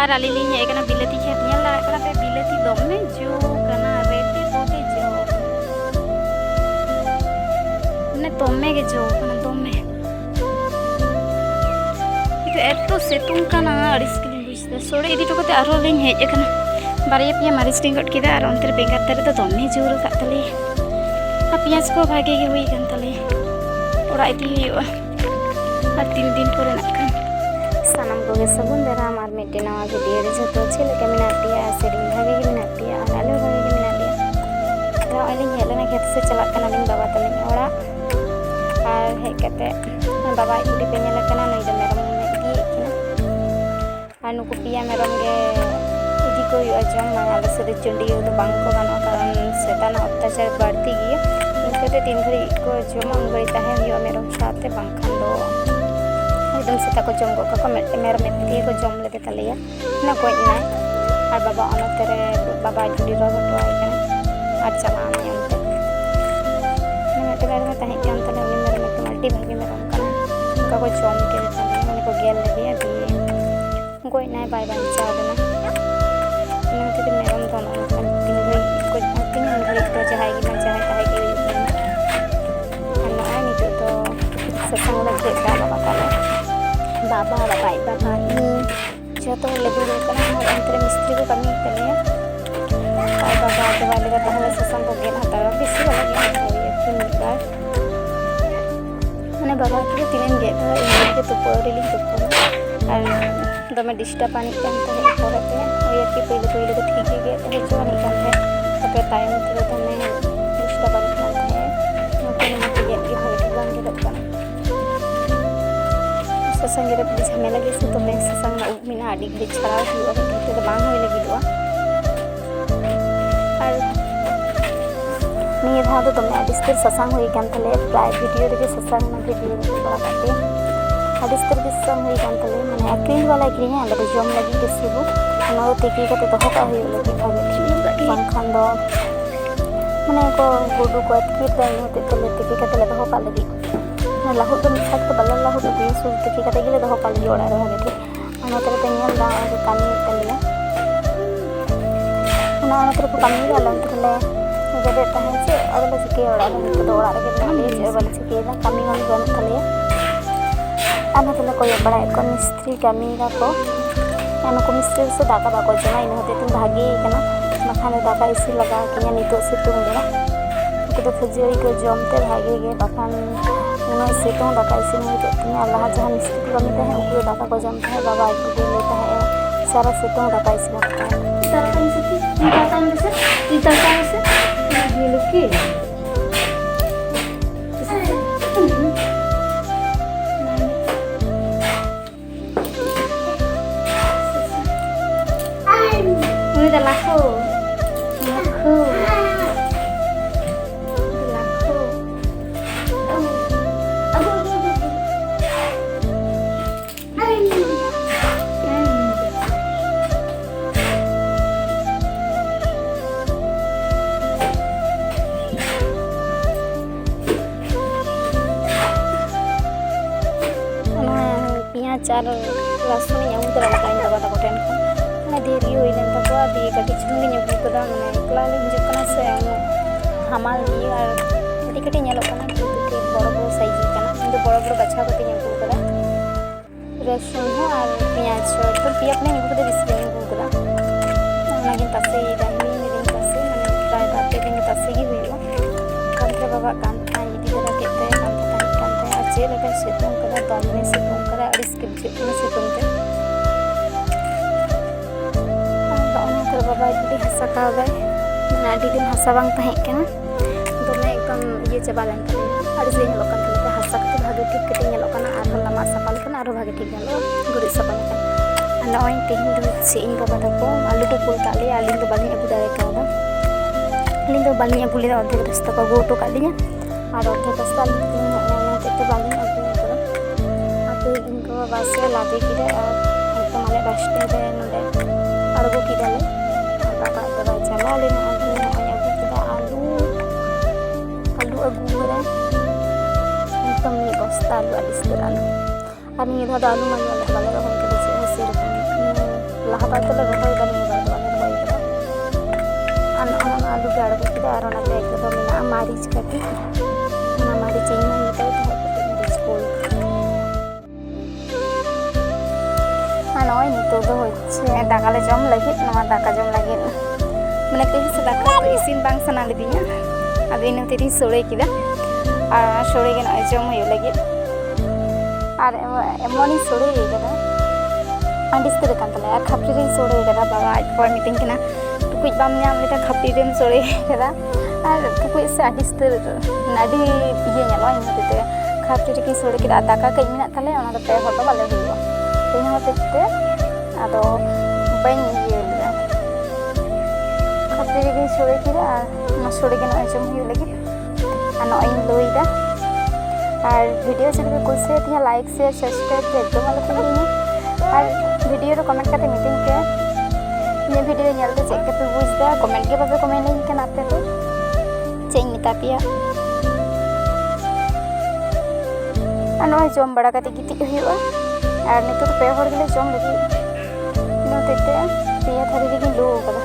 और अली हेकना बिलाती खेत पे बिलाती दमे जो कना रेटे बोगे जो ने दमे के जो कना दमे itu eto setung kana aris kini buiste sore idi tokote aro lin hej ekana baraya piya maris tinggot kida ar onter bengar tare to dome juru kat tale a piyaz ko bhage ge hui kan tale ora idi huyuga ar 3 din pore nakkan sanam koge sabun daram ar mete nawa video re jhoto chele ke mena piya sering bhage ge mena piya ar alo bhage ge mena piya ra alin helena khet se chalak kana lin baba tale ora ar hej kate baba idi pe nyala kana noi de merom anu kupiya merom ge idi ko yu ajam mangala se de chundi yu to bang ko gano karan setana ottachar barti gi inkate 3 ghari ko jom angari tahe yu merom sate bang khan do ekdom seta ko jom ko merom eti ko jom lede taleya na koi nai ar baba onotere baba judi ro to ai kana ar chala ami onte na mete bar ma tahe kan tale uni merom ekdom alti bhage merom kana ka ko jom ke tale mane ko gel lede ya कोई ना bye bye चावना नमते ते मेरम दोनों kan tinggal ikut tinggal itu jahai gimana jahai tahe gi anak ini tuh sesang lagi baba ini jatuh lebih karena mau antre mistri ko kami kali ya baba ke wale ka tahe sesang ko gen hata bisi lagi ya pun bar mane baba ke tinen ge ini ke to porilin to আর दमे disturb आनी kan tahe porate oya ki pele ko ठीक ge tahe jani kan tahe tape time te dome disturb ani kan tahe mungkin mati ge ki bhai bang ge dokkan sesang ge puli jhamela ge se tome sesang na mina adi ge chhara huwa te to bang hoy lagi doa ar niye dha do dome adi stir sesang hoy kan tale pray video re sesang na video re bala kate Adistar disam hui kan tale mane akrin wala akrin ala do jom lagi kesibu ono teki kate doho ka hui lagi bhage bangkhan do mane ko gudu ko atki tai hote tale teki kate le doho ka lagi na lahut do misat ko balal lahut do su teki kate gile doho ka lagi ora re bhage ono tere te nyal da ke kami tale ono tere ko kami ga lan tale jade tahe che adala chike ora re to ora re ke nali che bal chike da kami ngal gan tale ana tele ko bada kon mistri kami ga ko ana ko mistri se daga ba ko jama ina hote tin bhage kana makhane daga isi laga kinya nito situng dela ko to khajori ko jomte bhage ge bakhan uno situng daga isi ni to tin allah jahan mistri kami ta hai uko daga ko jomte hai baba ko de leta hai sara situng daga isi लगता है तरकन से तरकन से ये लोग की udah laku चार लहसुन yang udah lagain dapat aku tenko na deri oilen tako adi kati chungi nyabu kada mane ekla le mujhe kana se hamal di ar kati kati nyalok kana kitu ke boro boro size kana indo boro boro bacha kati nyabu kada लहसुन ho ar piyaj ho to piya apne nyabu kada bisri nyabu kada nagin tase dahi mirin tase mane fry bate din tase gi huiwa kantre baba kanta idi kada kete kanta ache leka situng kada domne situng kada aris ke jepuna situng te baba jadi hasa ka gay mana adi din hasa bang tahe kana dome ekdom ye chaba lan kale adi se nyalok kan kale hasa kate bhage thik kate nyalok kana ar lama sapal kana aro bhage thik nyalo guri sapal kana ana oin tehin do se in baba tako alu to pul kale alin do bani agu dare ka da alin do bani agu le odhe rasta ko go to kalinya ar odhe rasta alin to na te bani agu kora ape inko base lade kide ekdom ale raste de node argo kidale baba dawai jalalin agu kita alu agu gura ekdom ni bosta alu adis alu ani idha alu man wala bale hon ke se hase ᱞᱟᱦᱟ ᱵᱟᱨ ᱫᱚᱞᱮ ᱨᱚᱦᱚᱭ ᱠᱟᱫᱟ, ᱱᱤᱭᱟᱹ ᱵᱟᱨ ᱫᱚ ᱵᱟᱞᱮ ᱨᱚᱦᱚᱭ ᱠᱟᱫᱟ᱾ ᱟᱨ ᱱᱚᱜᱼᱚᱭ ᱚᱱᱟ ᱟᱹᱞᱩ ᱜᱮ ᱟᱬᱜᱚ ᱠᱮᱫᱟ, ᱟᱨ ᱚᱱᱟ ᱵᱮᱜᱽ ᱨᱮᱫᱚ ᱢᱮᱱᱟᱜᱼᱟ ᱢᱟᱹᱨᱤᱪ ᱠᱟᱹᱴᱤᱡ, ᱚᱱᱟ ᱢᱟᱹᱨᱤᱪ ᱤᱧ ᱢᱟ ᱢᱮᱛᱟᱭ ᱛᱟᱦᱮᱸ ᱠᱟᱹᱴᱤᱡ ᱢᱟᱹᱨᱤᱪ ᱠᱩᱞ᱾ আর নয় নিতোগ হচ্ছে দাকালে জম লাগি, নয়া দাকা জম লাগি মানে তেহি সে দাকা তো ইসিন বাং সানা লিদিয়া, আদো ইনা তেরি সোড়ে কিদা, আর অনা সোড়ে গে নয় জম হইু লাগি। আর এমনই সোড়ে কাদা আন্ডিস্তে কান তালে, আর খাপড়ি রে সোড়ে কাদা। বাবা আজ পর মিতিং কিনা টুকুজ বাম ñam লেটা খাপড়ি রেম সোড়ে কাদা, আর টুকুজ সে আন্ডিস্তে নাডি ইয়ে ñamা ইনাতে খাপড়ি রে সোড়ে কিদা। দাকা কাই মেনা তালে অনা ᱫᱚ ᱯᱮ ᱦᱚᱲ ᱫᱚ ᱵᱟᱞᱮ ᱦᱩᱭᱩᱜᱼᱟ, ᱤᱧ ᱦᱚᱛᱮᱡᱛᱮ ᱟᱫᱚ ᱵᱟᱹᱧ ᱤᱭᱟᱹ ᱞᱮᱫᱟ, ᱠᱷᱟᱯᱲᱤ ᱨᱮᱜᱮᱧ ᱥᱳᱲᱮ ᱠᱮᱫᱟ। ᱟᱨ ᱚᱱᱟ ᱥᱳᱲᱮ ᱜᱮ ᱱᱚᱜᱼᱚᱭ ᱡᱚᱢ ᱦᱩᱭᱩᱜ ᱞᱟᱹᱜᱤᱫ। আর নয় ইᱧ ᱞᱩᱭᱫᱟ। আর ভিডিও যদি পে কুᱥᱤᱭᱟᱜ ᱛᱤᱧᱟ লাইক শেয়ার সাবস্ক্রাইব ᱫᱚ ᱮᱠᱫᱚᱢ ᱟᱞᱚ ᱯᱮ ᱦᱤᱲᱤᱧᱟ। আর ভিডিও ᱨᱮ কমেন্ট ᱠᱟᱛᱮ ᱢᱤᱛᱟᱹᱧ ᱯᱮ ᱤᱧᱟᱹᱜ ᱵᱷᱤᱰᱤᱭᱳ ᱧᱮᱞᱛᱮ ᱪᱮᱫ ᱞᱮᱠᱟ ᱯᱮ ᱵᱩᱡᱽᱫᱟ। ᱠᱚᱢᱮᱱᱴ ᱜᱮ ᱵᱟᱯᱮ ᱠᱚᱢᱮᱱᱴ ᱟᱹᱧ ᱠᱟᱱᱟ ᱟᱯᱮ ᱫᱚ, ᱪᱮᱫ ᱤᱧ ᱢᱮᱛᱟ ᱯᱮᱭᱟ। আর নয় ᱡᱚᱢ ᱵᱟᱲᱟ ᱠᱟᱛᱮ ᱜᱤᱛᱤᱡ ᱦᱩᱭᱩᱜᱼᱟ। আর ᱱᱤᱛᱚᱜ ᱫᱚ ᱯᱮ ᱦᱚᱲ ᱜᱮᱞᱮ ᱡᱚᱢ ᱞᱟᱹᱜᱤᱫ, ᱤᱱᱟᱹ ᱦᱚᱛᱮᱡ ᱛᱮ ᱯᱮᱭᱟ ᱛᱷᱟᱹᱨᱤ ᱨᱮᱜᱮᱧ ᱞᱩ ᱟᱠᱟᱫᱟ।